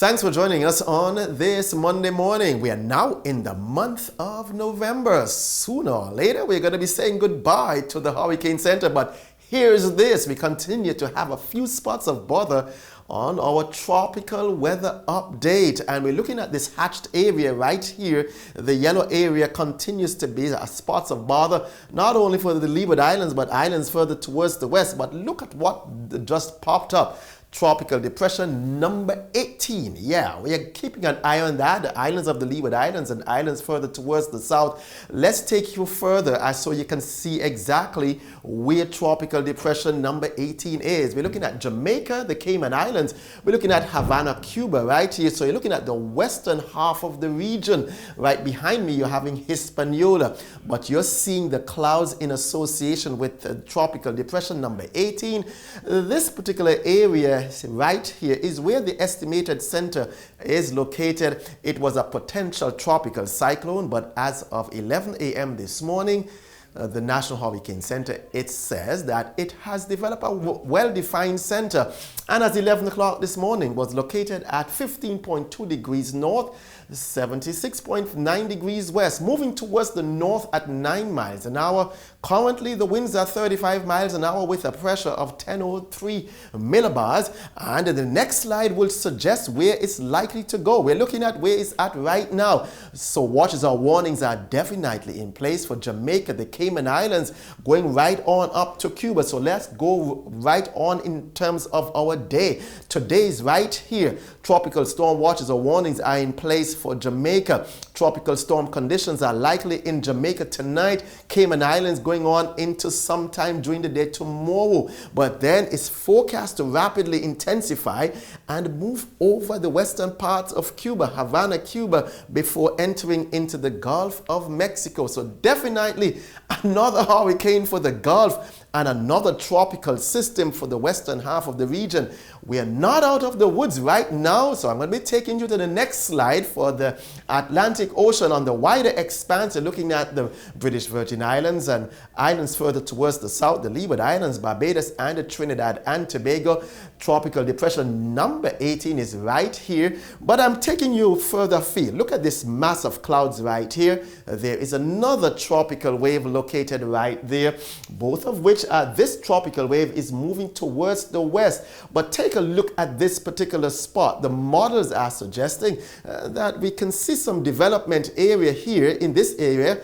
Thanks for joining us on this Monday morning. We are now in the month of November. Sooner or later, we're going to be saying goodbye to the Hurricane Center. But here's this. We continue to have a few spots of bother on our tropical weather update. And we're looking at this hatched area right here. The yellow area continues to be spots of bother, not only for the Leeward Islands, but islands further towards the west. But look at what just popped up. Tropical depression number 18. Yeah, we are keeping an eye on that. The islands of the Leeward Islands and islands further towards the south. Let's take you further so you can see exactly where tropical depression number 18 is. We're looking at Jamaica, the Cayman Islands. We're looking at Havana, Cuba right here. So you're looking at the western half of the region. Right behind me, you're having Hispaniola. But you're seeing the clouds in association with tropical depression number 18. This particular area right here is where the estimated center is located. It was a potential tropical cyclone, but as of 11 a.m. this morning, the National Hurricane Center, it says that it has developed a well-defined center, and as 11 o'clock this morning was located at 15.2 degrees north, 76.9 degrees west, moving towards the north at 9 miles an hour. Currently, the winds are 35 miles an hour with a pressure of 1003 millibars. And the next slide will suggest where it's likely to go. We're looking at where it's at right now. So watches or warnings are definitely in place for Jamaica, the Cayman Islands, going right on up to Cuba. So let's go right on in terms of our day. Today's right here. Tropical storm watches or warnings are in place for Jamaica. Tropical storm conditions are likely in Jamaica tonight. Cayman Islands going on into sometime during the day tomorrow. But then it's forecast to rapidly intensify and move over the western parts of Cuba, Havana, Cuba, before entering into the Gulf of Mexico. So definitely another hurricane for the Gulf and another tropical system for the western half of the region. We are not out of the woods right now, so I'm going to be taking you to the next slide for the Atlantic Ocean on the wider expanse. You're looking at the British Virgin Islands and islands further towards the south, the Leeward Islands, Barbados, and the Trinidad and Tobago. Tropical depression number 18 is right here, but I'm taking you further afield. Look at this mass of clouds right here. There is another tropical wave located right there, both of which this tropical wave is moving towards the west. But take a look at this particular spot. The models are suggesting that we can see some development area here in this area,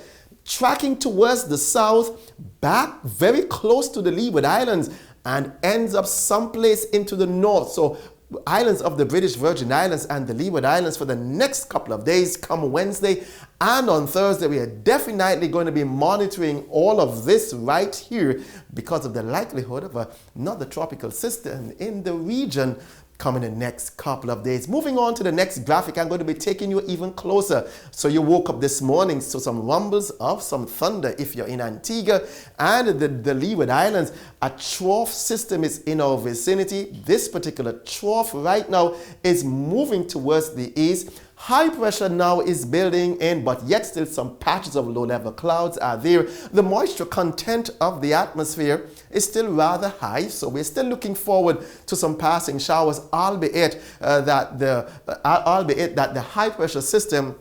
tracking towards the south, back very close to the Leeward Islands, and ends up someplace into the north. So islands of the British Virgin Islands and the Leeward Islands for the next couple of days, come Wednesday and on Thursday. We are definitely going to be monitoring all of this right here because of the likelihood of another tropical system in the region coming in the next couple of days. Moving on to the next graphic, I'm going to be taking you even closer. So you woke up this morning to some rumbles of some thunder if you're in Antigua and the Leeward Islands. A trough system is in our vicinity. This particular trough right now is moving towards the east. High pressure now is building in, but yet still some patches of low-level clouds are there. The moisture content of the atmosphere is still rather high, so we're still looking forward to some passing showers, albeit that the high pressure system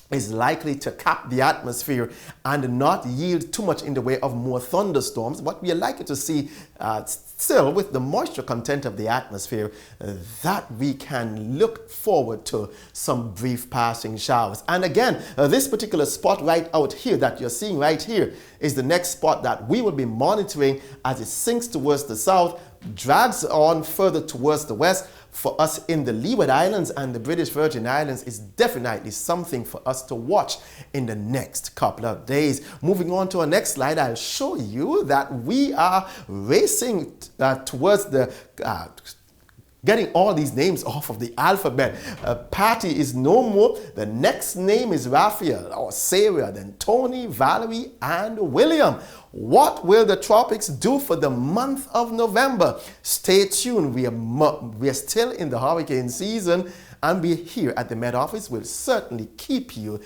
is likely to cap the atmosphere and not yield too much in the way of more thunderstorms. But we are likely to see still, with the moisture content of the atmosphere, that we can look forward to some brief passing showers. And again, this particular spot right out here that you're seeing right here is the next spot that we will be monitoring as it sinks towards the south, drags on further towards the west. For us in the Leeward Islands and the British Virgin Islands is definitely something for us to watch in the next couple of days. Moving on to our next slide, I'll show you that we are racing towards the getting all these names off of the alphabet. Patty is no more. The next name is Raphael or Sarah, then Tony, Valerie, and William. What will the tropics do for the month of November? Stay tuned. We are still in the hurricane season, and we here at the Met Office will certainly keep you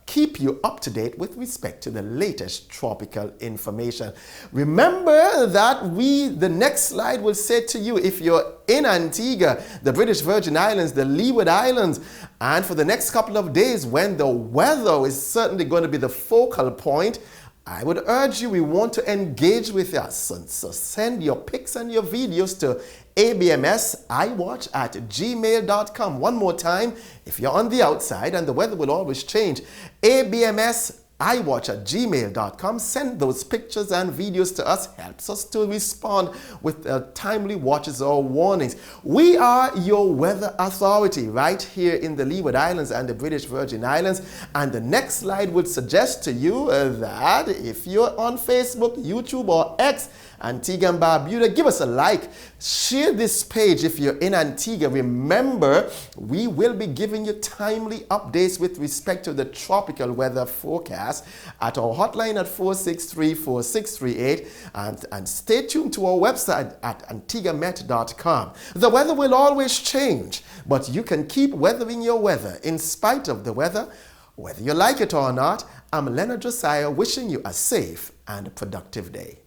keep you up to date with respect to the latest tropical information. Remember that the next slide will say to you, if you're in Antigua, the British Virgin Islands, the Leeward Islands, and for the next couple of days when the weather is certainly going to be the focal point, I would urge you, we want to engage with us. So send your pics and your videos to abmsiwatch@gmail.com. One more time, if you're on the outside, and the weather will always change, abmsiwatch@gmail.com. Send those pictures and videos to us. Helps us to respond with timely watches or warnings. We are your weather authority right here in the Leeward Islands and the British Virgin Islands. And the next slide would suggest to you that if you're on Facebook, YouTube, or X, Antigua and Barbuda, give us a like. Share this page if you're in Antigua. Remember, we will be giving you timely updates with respect to the tropical weather forecast at our hotline at 463-4638, and stay tuned to our website at abmet.com. The weather will always change, but you can keep weathering your weather in spite of the weather, whether you like it or not. I'm Leonard Josiah, wishing you a safe and productive day.